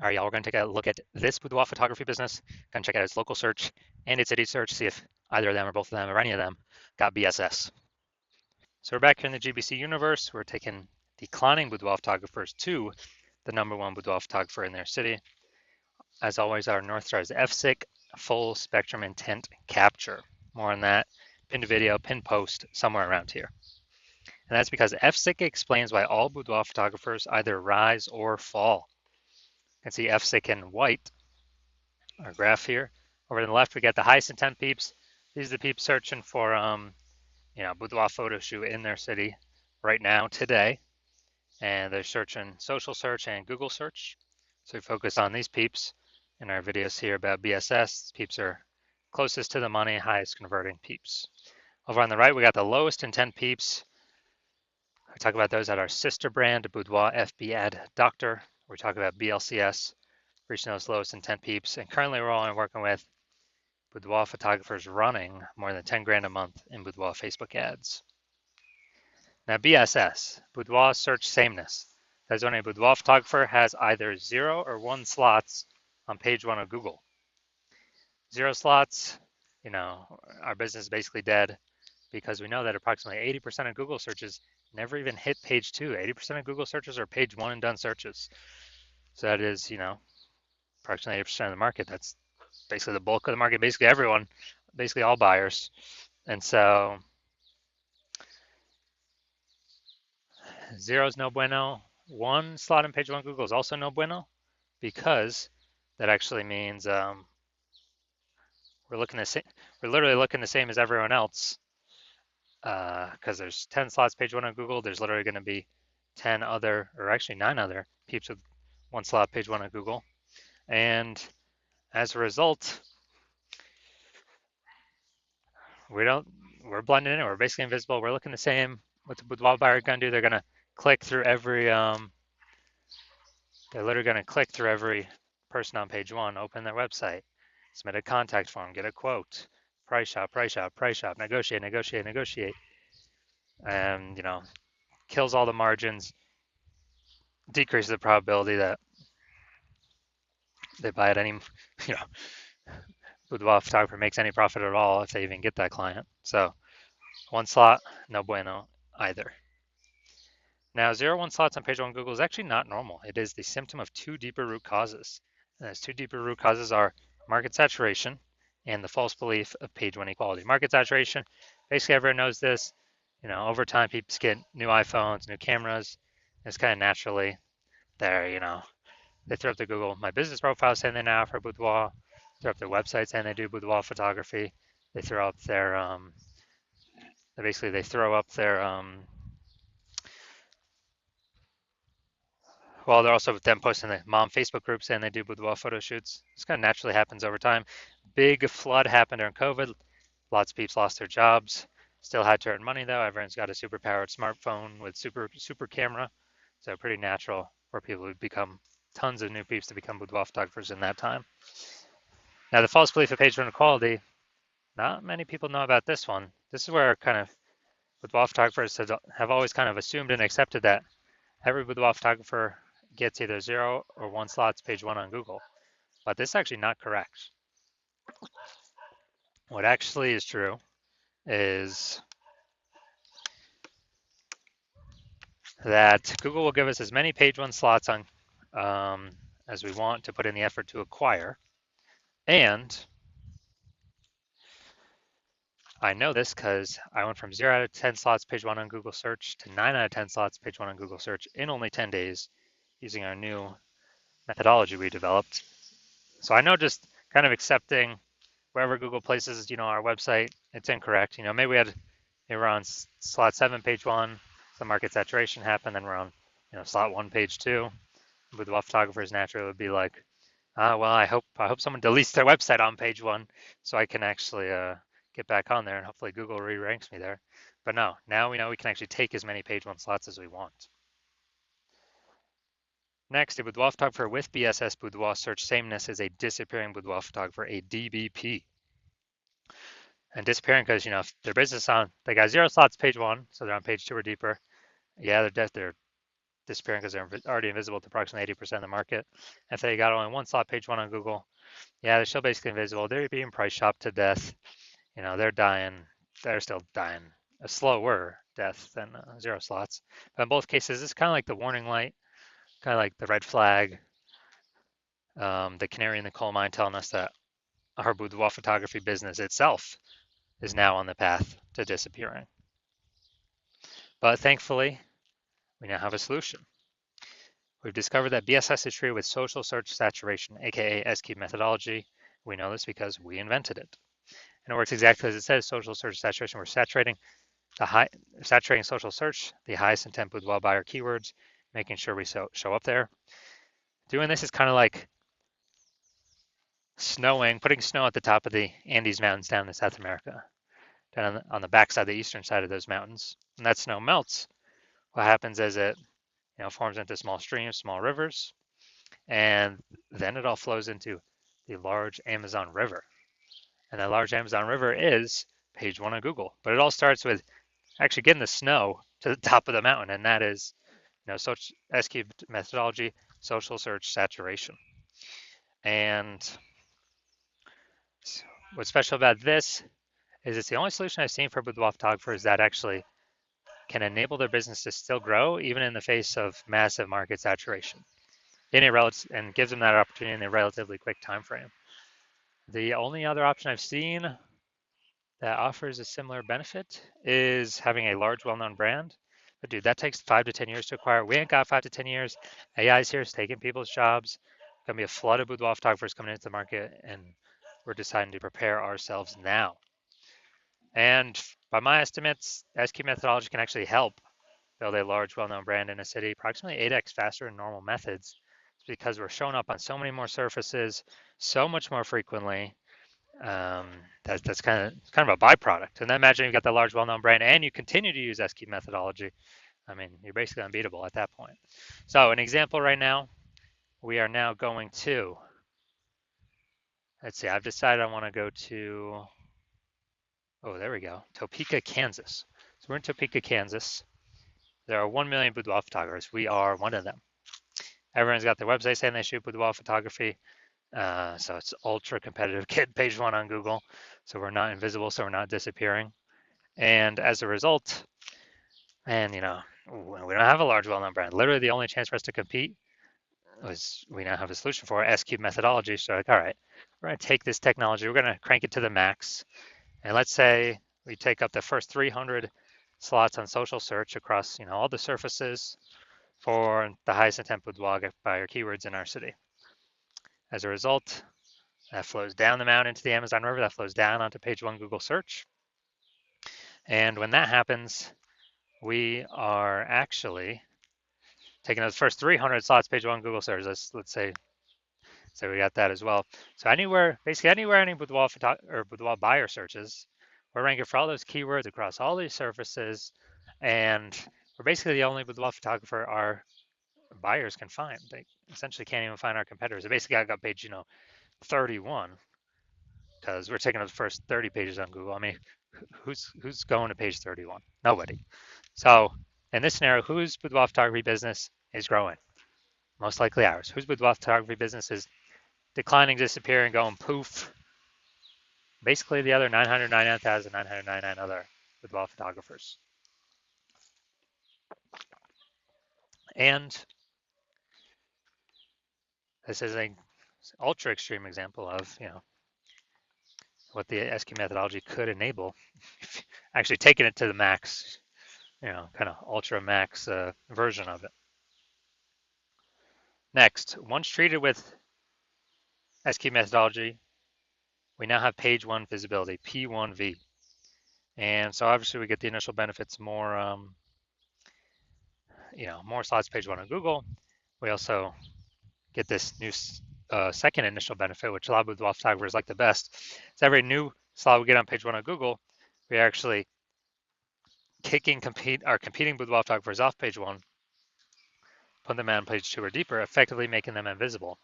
All right, y'all, we're going to take a look at this boudoir photography business. Going to check out its local search and its city search, see if either of them or both of them or any of them got BSS. So we're back here in the GBC universe. We're taking declining boudoir photographers to the #1 boudoir photographer in their city. As always, our North Star is FSIC, full spectrum intent capture. More on that, pinned video, pinned post, somewhere around here. And that's because FSIC explains why all boudoir photographers either rise or fall. You can see FSIC in white, our graph here. Over to the left, we got the highest intent peeps. These are the peeps searching for, boudoir photo shoot in their city right now, today. And they're searching social search and Google search. So we focus on these peeps in our videos here about BSS. Peeps are closest to the money, highest converting peeps. Over on the right, we got the lowest intent peeps. We talk about those at our sister brand, Boudoir FB Ad Doctor. We talk about BLCS, reaching those lowest intent peeps. And currently, we're only working with boudoir photographers running more than 10 grand a month in boudoir Facebook ads. Now, BSS, boudoir search sameness. That's when a boudoir photographer has either 0 or 1 slots on page 1 of Google. 0 slots, our business is basically dead because we know that approximately 80% of Google searches never even hit page 2. 80% of Google searches are page 1 and done searches. So that is, approximately 80% of the market. That's basically the bulk of the market, basically everyone, basically all buyers. And so 0 is no bueno. 1 slot on page 1 Google is also no bueno because that actually means we're literally looking the same as everyone else because there's 10 slots page 1 on Google. There's literally going to be 10 other, or actually 9 other peeps with 1 slot page 1 on Google. And as a result, we're blending in. We're basically invisible. We're looking the same. What the boudoir buyer going to do? They're going to click through every. They're literally going to click through every person on page 1, open their website, submit a contact form, get a quote, price shop, negotiate, and kills all the margins, decreases the probability that they buy at any, boudoir photographer makes any profit at all if they even get that client. So 1 slot, no bueno either. Now, 0-1 slots on page 1 Google is actually not normal. It is the symptom of 2 deeper root causes. And those 2 deeper root causes are market saturation and the false belief of page 1 equality. Market saturation, basically everyone knows this. Over time, people get new iPhones, new cameras. It's kind of naturally there, They throw up the Google My Business profile saying they now offer boudoir. Throw up their website saying they do boudoir photography. They throw up their, they throw up their, well, they're also them posting the mom Facebook group saying they do boudoir photo shoots. This kind of naturally happens over time. Big flood happened during COVID. Lots of people lost their jobs. Still had to earn money though. Everyone's got a super powered smartphone with super camera. So pretty natural for people who become tons of new peeps to become boudoir photographers in that time. Now the false belief of page 1 equality, not many people know about this one. This is where kind of boudoir photographers have always kind of assumed and accepted that every boudoir photographer gets either 0 or 1 slots page 1 on Google. But this is actually not correct. What actually is true is that Google will give us as many page 1 slots on as we want to put in the effort to acquire. And I know this because I went from 0 out of 10 slots page 1 on Google search to 9 out of 10 slots page 1 on Google search in only 10 days using our new methodology we developed. So I know just kind of accepting wherever Google places, our website, it's incorrect. Maybe we're on slot 7, page 1, some market saturation happened, then we're on, slot 1, page 2. With well photographers, naturally would be like, well, I hope someone deletes their website on page 1 so I can actually get back on there and hopefully Google re-ranks me there. But no, now we know we can actually take as many page 1 slots as we want. Next, a boudoir photographer with BSS boudoir search sameness is a disappearing boudoir photographer, a DBP. And disappearing because, if their business they got 0 slots page 1, so they're on page 2 or deeper. Yeah, they're disappearing because they're already invisible to approximately 80% of the market. If they got only one slot, page one on Google, yeah, they're still basically invisible. They're being price shopped to death. They're dying. They're still dying a slower death than zero slots. But in both cases, it's kind of like the warning light, kind of like the red flag, the canary in the coal mine telling us that our boudoir photography business itself is now on the path to disappearing. But thankfully, we now have a solution. We've discovered that BSS is treated with social search saturation, aka S-cube methodology. We know this because we invented it. And it works exactly as it says, social search saturation. We're saturating social search, the highest intent boudoir buyer keywords, making sure we show up there. Doing this is kind of like putting snow at the top of the Andes Mountains down in South America, down on the backside, the eastern side of those mountains. When that snow melts, what happens is it forms into small streams, small rivers, and then it all flows into the large Amazon River. And that large Amazon River is page one on Google. But it all starts with actually getting the snow to the top of the mountain, and that is S-cube methodology, social search saturation. And what's special about this is it's the only solution I've seen for boudoir photographers that actually can enable their business to still grow even in the face of massive market saturation, and gives them that opportunity in a relatively quick time frame. The only other option I've seen that offers a similar benefit is having a large, well-known brand. But dude, that takes 5 to 10 years to acquire. We ain't got 5 to 10 years. AI's here, it's taking people's jobs. Gonna be a flood of boudoir photographers coming into the market, and we're deciding to prepare ourselves now. And by my estimates, S-cube methodology can actually help build a large, well-known brand in a city approximately 8x faster than normal methods. It's because we're showing up on so many more surfaces, so much more frequently. That's kind of a byproduct. And then imagine you've got the large, well-known brand, and you continue to use S-cube methodology. I mean, you're basically unbeatable at that point. So an example right now, we are now going to, let's see, I've decided I want to go to, oh, there we go, Topeka, Kansas. So we're in Topeka, Kansas. There are 1 million boudoir photographers. We are one of them. Everyone's got their website saying they shoot boudoir photography. So it's ultra competitive. Get page one on Google. So we're not invisible, so we're not disappearing. And as a result, and we don't have a large, well-known brand. Literally, the only chance for us to compete was we now have a solution for S-cube methodology. So like, all right, we're going to take this technology, we're going to crank it to the max. And let's say we take up the first 300 slots on social search across all the surfaces for the highest intent boudoir buyer keywords in our city. As a result, that flows down the mountain into the Amazon River, that flows down onto page one Google search. And when that happens, we are actually taking those first 300 slots, page one Google search. Let's say we got that as well. So basically anywhere any boudoir buyer searches, we're ranking for all those keywords across all these surfaces, and we're basically the only boudoir photographer our buyers can find. They essentially can't even find our competitors. They basically got page 31 because we're taking the first 30 pages on Google. I mean, who's going to page 31? Nobody. So in this scenario, whose boudoir photography business is growing? Most likely ours. Whose boudoir photography business is declining, disappearing, going poof? Basically the other 999,999 other boudoir photographers. And this is an ultra extreme example of what the S-cube methodology could enable. Actually taking it to the max, kind of ultra max version of it. Next, once treated with S-cube methodology, we now have page one visibility, P1V. And so obviously we get the initial benefits, more slots page one on Google. We also get this new second initial benefit, which a lot of boudoir photographers like the best. So every new slot we get on page one on Google, we are actually kicking our competing boudoir photographers off page one, put them on page two or deeper, effectively making them invisible.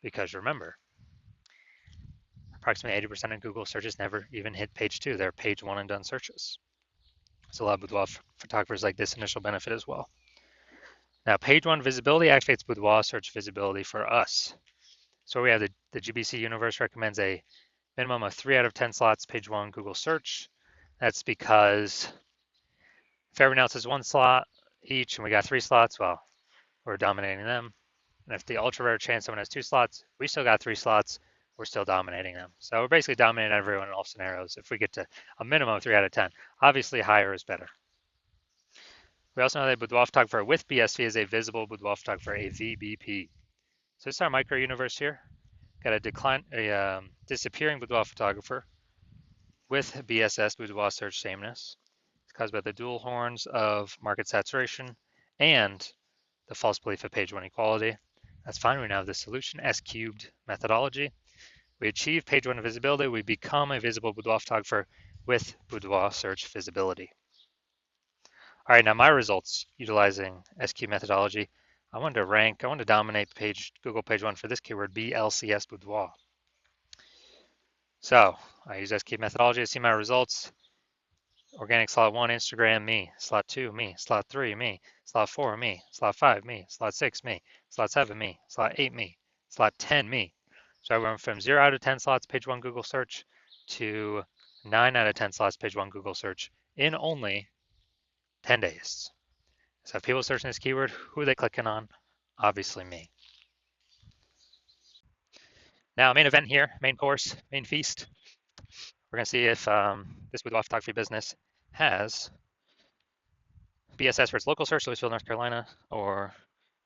Because remember, approximately 80% of Google searches never even hit page two. They're page one and done searches. So a lot of boudoir photographers like this initial benefit as well. Now, page one visibility activates Boudoir search visibility for us. So we have the GBC universe recommends a minimum of 3 out of 10 slots page one Google search. That's because if everyone else has one slot each and we got 3 slots, well, we're dominating them. And if the ultra rare chance someone has 2 slots, we still got 3 slots, we're still dominating them. So we're basically dominating everyone in all scenarios if we get to a minimum of 3 out of 10. Obviously, higher is better. We also know that Boudoir photographer with BSV is a visible Boudoir photographer, a VBP. So this is our micro universe here. Got a disappearing boudoir photographer with BSS, boudoir search sameness. It's caused by the dual horns of market saturation and the false belief of page one equality. That's fine. We now have the solution S cubed methodology. We achieve page one visibility. We become a visible boudoir photographer with boudoir search visibility. All right, now my results utilizing S cubed methodology. I wanted to dominate Google page one for this keyword, BLCS boudoir. So I use SK methodology to see my results. Organic slot 1, Instagram, me. Slot 2, me. Slot 3, me. Slot 4, me. Slot 5, me. Slot 6, me. Slot 7, me. Slot 8, me. Slot 10, me. So I went from 0 out of 10 slots page 1 Google search to 9 out of 10 slots page 1 Google search in only 10 days. So if people searching this keyword, who are they clicking on? Obviously me. Now, main event here, main course, main feast. We're going to see if this boudoir photography business has BSS for its local search, Louisville, North Carolina, or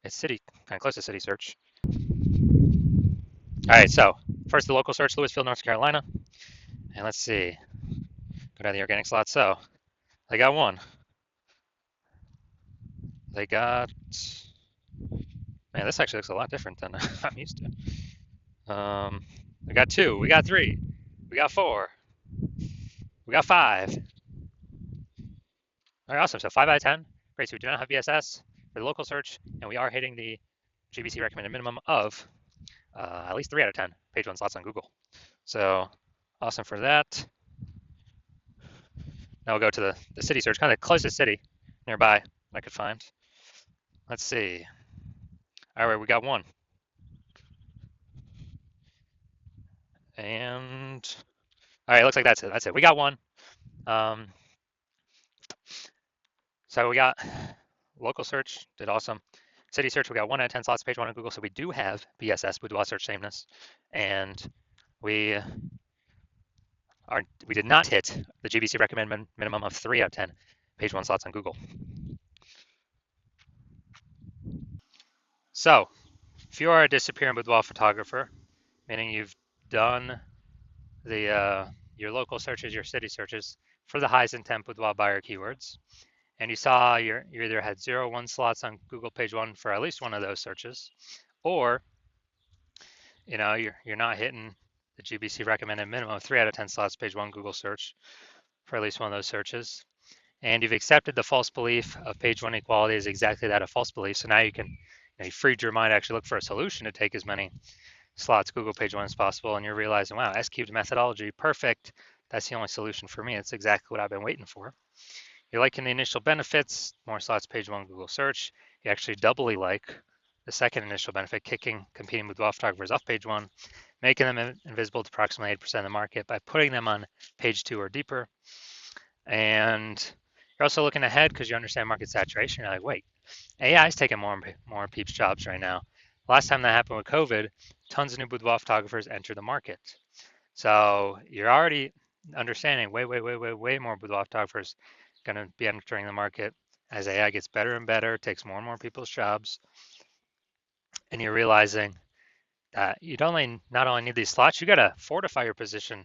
its city, kind of close to city search. All right, so first the local search, Louisville, North Carolina. And let's see, go down the organic slot. So they got one. They got, man, this actually looks a lot different than I'm used to. We got 2, we got 3, we got 4, we got 5. All right, awesome. So 5 out of 10. Great. So we do not have BSS for the local search, and we are hitting the GBC recommended minimum of at least 3 out of 10 page one slots on Google. So awesome for that. Now we'll go to the city search, kind of the closest city nearby I could find. Let's see. All right, we got 1. And all right, looks like that's it. That's it. We got 1. So we got local search, did awesome. City search, we got 1 out of 10 slots page 1 on Google. So we do have BSS, boudoir search sameness. And we did not hit the GBC recommended minimum of 3 out of 10 page 1 slots on Google. So if you are a disappearing boudoir photographer, meaning you've done your local searches, your city searches for the highest intent boudoir buyer keywords, and you saw you either had 0, 1 slots on Google page 1 for at least one of those searches, or you're not hitting the GBC recommended minimum of 3 out of 10 slots page 1 Google search for at least one of those searches, and you've accepted the false belief of page 1 equality is exactly that, a false belief. So now you freed your mind to actually look for a solution to take as many slots Google page 1 as possible, and you're realizing, wow, S cubed methodology, perfect. That's the only solution for me. It's exactly what I've been waiting for. You're liking the initial benefits, more slots page 1 Google search. You actually doubly like the second initial benefit, kicking competing boudoir photographers off page 1, making them invisible to approximately 8% of the market by putting them on page 2 or deeper. And you're also looking ahead because you understand market saturation. You're like, wait, AI is taking more people's jobs right now. Last time that happened with COVID, tons of new boudoir photographers entered the market. So you're already understanding way more boudoir photographers going to be entering the market as AI gets better and better, takes more and more people's jobs. And you're realizing that you not only need these slots, you got to fortify your position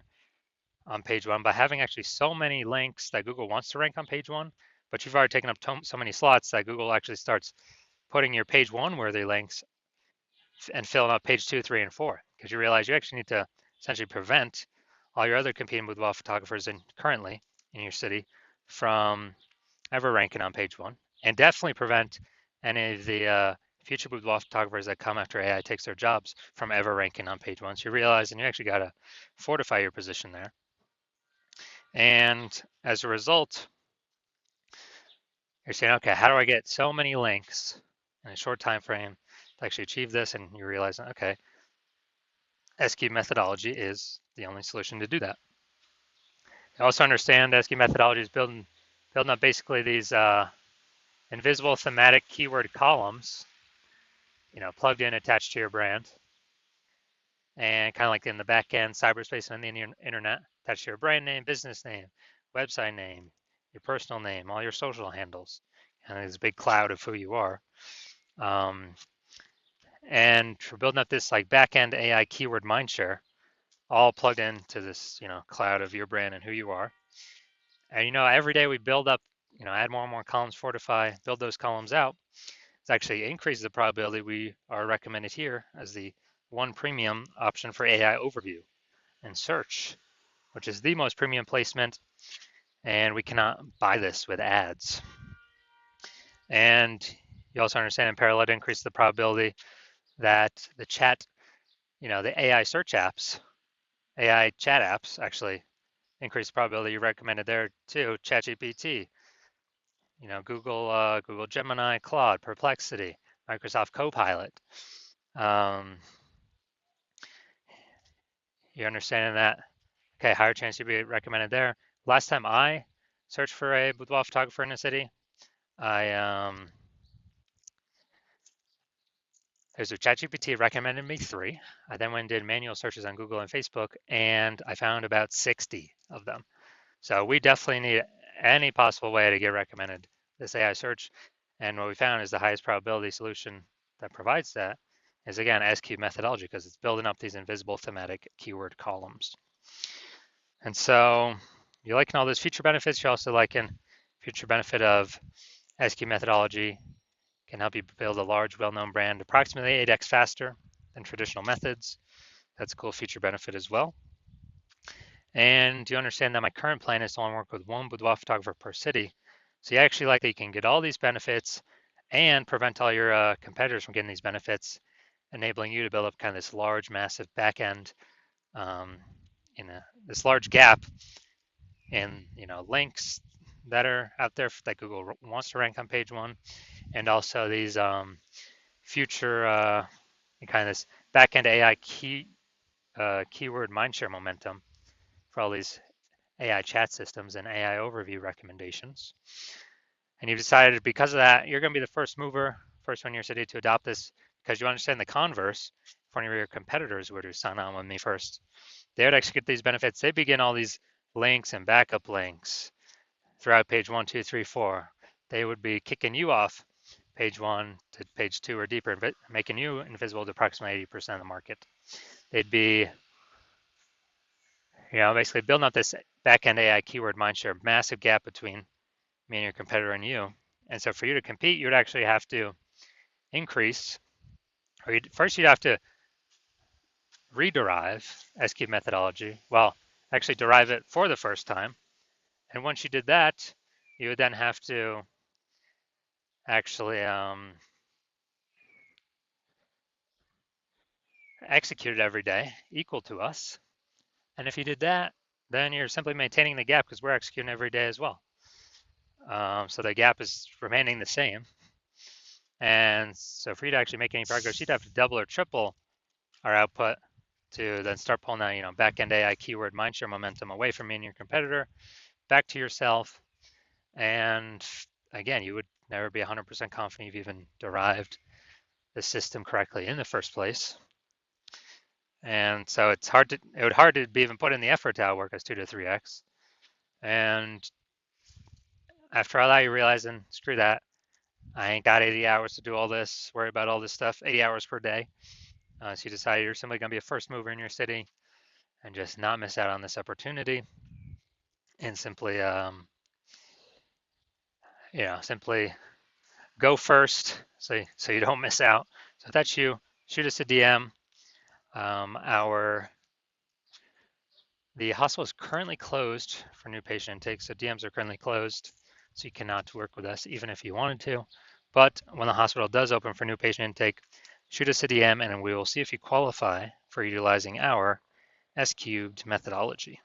on page 1 by having actually so many links that Google wants to rank on page 1, but you've already taken up so many slots that Google actually starts putting your page 1 worthy links and filling up page 2, 3, and 4, because you realize you actually need to essentially prevent all your other competing boudoir photographers currently in your city from ever ranking on page 1, and definitely prevent any of the future boudoir photographers that come after AI takes their jobs from ever ranking on page 1. So you realize, and you actually got to fortify your position there. And as a result, you're saying, okay, how do I get so many links in a short time frame to actually achieve this, and you realize, okay, S-cube methodology is the only solution to do that. I also understand S-cube methodology is building up basically these invisible thematic keyword columns, plugged in, attached to your brand, and kind of like in the back end, cyberspace and on the internet, attached to your brand name, business name, website name, your personal name, all your social handles, and there's a big cloud of who you are. And we're building up this like back end AI keyword mindshare, all plugged into this, cloud of your brand and who you are. And every day we build up, add more and more columns, fortify, build those columns out. It actually increases the probability we are recommended here as the one premium option for AI overview and search, which is the most premium placement, and we cannot buy this with ads. And you also understand in parallel to increase the probability that the chat, the AI search apps, AI chat apps actually increase the probability you recommended there too. ChatGPT, Google Gemini, Claude, Perplexity, Microsoft Copilot. You understand that? Okay, higher chance you'll be recommended there. Last time I searched for a boudoir photographer in a city, so ChatGPT recommended me 3. I then went and did manual searches on Google and Facebook, and I found about 60 of them. So we definitely need any possible way to get recommended this AI search. And what we found is the highest probability solution that provides that is, again, S-cube methodology, because it's building up these invisible thematic keyword columns. And so you're liking all those feature benefits. You're also liking future benefit of S-cube methodology can help you build a large, well-known brand approximately 8x faster than traditional methods. That's a cool feature benefit as well. And you understand that my current plan is to only work with one boudoir photographer per city. So you actually like that you can get all these benefits and prevent all your competitors from getting these benefits, enabling you to build up kind of this large, massive back end, this large gap in links that are out there that Google wants to rank on page 1, and also these future kind of this back-end AI keyword mindshare momentum for all these AI chat systems and AI overview recommendations. And you've decided because of that, you're going to be the first mover, first one in your city to adopt this, because you understand the converse. If one of your competitors were to sign on with me first, they would actually get these benefits. They begin all these links and backup links throughout page 1, 2, 3, 4. They would be kicking you off page 1 to page 2 or deeper, making you invisible to approximately 80% of the market. They'd be, basically building up this back-end AI keyword mindshare, massive gap between me and your competitor and you. And so for you to compete, you would actually have to increase, or first you'd have to rederive S-cube methodology. Well, actually derive it for the first time. And once you did that, you would then have to actually execute it every day, equal to us. And if you did that, then you're simply maintaining the gap because we're executing every day as well. So the gap is remaining the same. And so for you to actually make any progress, you'd have to double or triple our output to then start pulling that, back-end AI keyword mindshare momentum away from me and your competitor, back to yourself. And again, you would never be 100% confident you've even derived the system correctly in the first place. And so it would hard to be even put in the effort to outwork us 2 to 3x. And after all that, you're realizing, screw that. I ain't got 80 hours to do all this, worry about all this stuff, 80 hours per day. So you decide you're simply going to be a first mover in your city and just not miss out on this opportunity, and simply, simply go first so you don't miss out. So if that's you, shoot us a DM. The hospital is currently closed for new patient intake, so DMs are currently closed, so you cannot work with us even if you wanted to. But when the hospital does open for new patient intake, shoot us a DM and we will see if you qualify for utilizing our S-cubed methodology.